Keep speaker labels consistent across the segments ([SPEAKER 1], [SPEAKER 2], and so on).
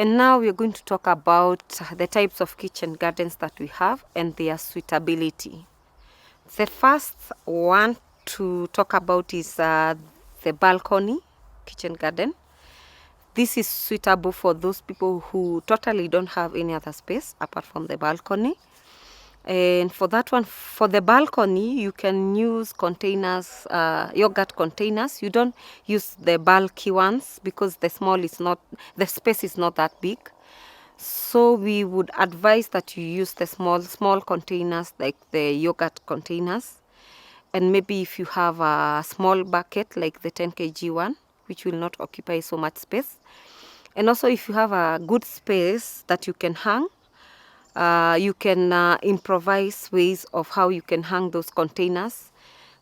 [SPEAKER 1] And now we're going to talk about the types of kitchen gardens that we have and their suitability. The first one to talk about is the balcony kitchen garden. This is suitable for those people who totally don't have any other space apart from the balcony. And for that one, for the balcony, you can use containers, yogurt containers. You don't use the bulky ones because the space is not that big. So we would advise that you use the small containers like the yogurt containers. And maybe if you have a small bucket like the 10 kg one, which will not occupy so much space. And also if you have a good space that you can hang, you can improvise ways of how you can hang those containers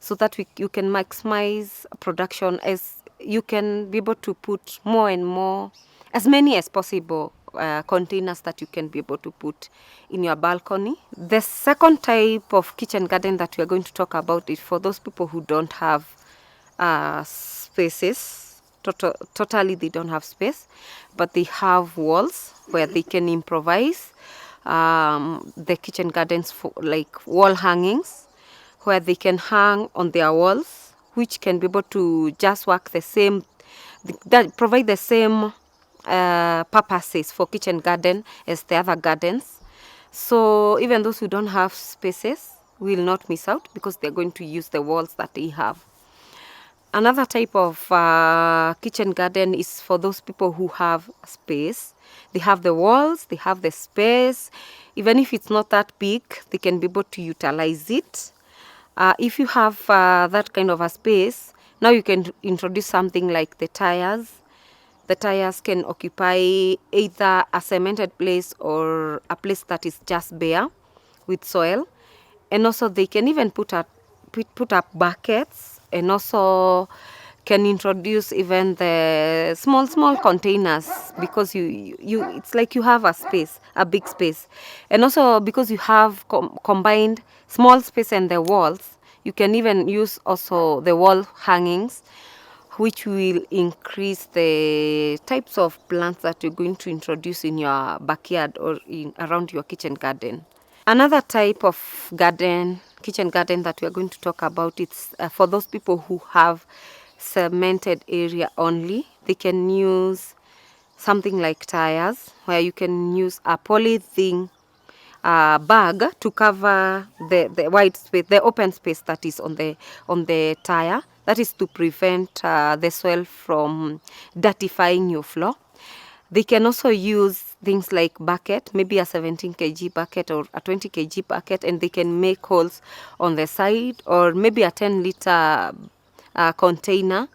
[SPEAKER 1] so that you can maximize production, as you can be able to put more and more, as many as possible containers that you can be able to put in your balcony. The second type of kitchen garden that we are going to talk about is for those people who don't have spaces. Totally they don't have space, but they have walls where they can improvise the kitchen gardens, for like wall hangings where they can hang on their walls, which can be able to just work the same, that provide the same purposes for kitchen garden as the other gardens. So even those who don't have spaces will not miss out because they're going to use the walls that they have. Another type of kitchen garden is for those people who have space. They have the walls, they have the space. Even if it's not that big, they can be able to utilize it. If you have that kind of a space, now you can introduce something like the tires. The tires can occupy either a cemented place or a place that is just bare with soil. And also they can even put up buckets, and also can introduce even the small containers, because you it's like you have a big space. And also because you have combined small space and the walls, you can even use also the wall hangings, which will increase the types of plants that you're going to introduce in your backyard or around your kitchen garden. Another type of kitchen garden that we are going to talk about, it's for those people who have cemented area only. They can use something like tires, where you can use a polythene bag to cover the white space, the open space that is on the tire. That is to prevent the soil from dirtifying your floor. They can also use things like bucket, maybe a 17 kg bucket or a 20 kg bucket, and they can make holes on the side, or maybe a 10-liter container.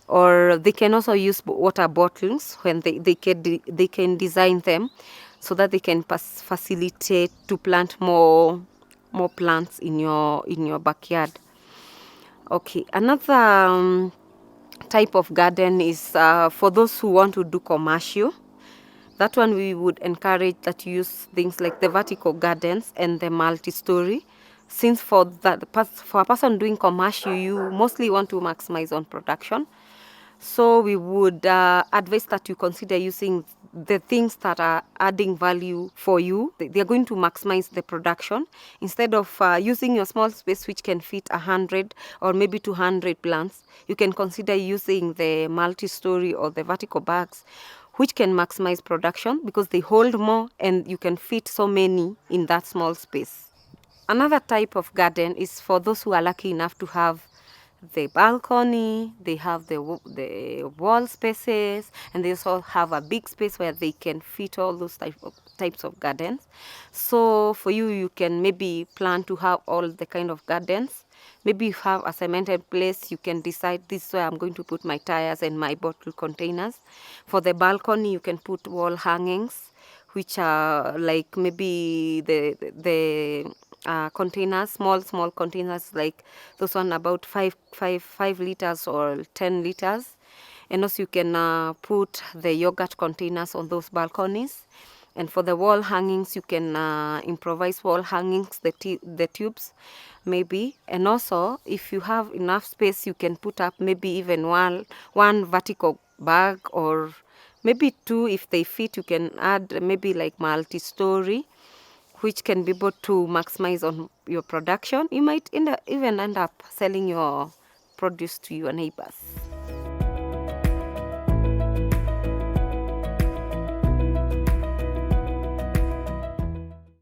[SPEAKER 1] Or they can also use water bottles when they can design them so that they can facilitate to plant more plants in your backyard. Okay, another type of garden is for those who want to do commercial. That one we would encourage that you use things like the vertical gardens and the multi-story. Since for a person doing commercial, you mostly want to maximize on production. So we would advise that you consider using the things that are adding value for you. They are going to maximize the production. Instead of using your small space, which can fit 100 or maybe 200 plants, you can consider using the multi-story or the vertical bags, which can maximize production because they hold more and you can fit so many in that small space. Another type of garden is for those who are lucky enough to have the balcony, they have the wall spaces, and they also have a big space where they can fit all those types of gardens. So for you can maybe plan to have all the kind of gardens. Maybe you have a cemented place, you can decide this is where I'm going to put my tires and my bottle containers. For the balcony, you can put wall hangings, which are like maybe the containers, small containers, like those one about 5 liters or 10 liters. And also you can put the yogurt containers on those balconies. And for the wall hangings, you can improvise wall hangings, the tubes maybe. And also if you have enough space, you can put up maybe even one vertical bag or Maybe two, if they fit, you can add maybe like multi-story, which can be able to maximize on your production. You might even end up selling your produce to your neighbors.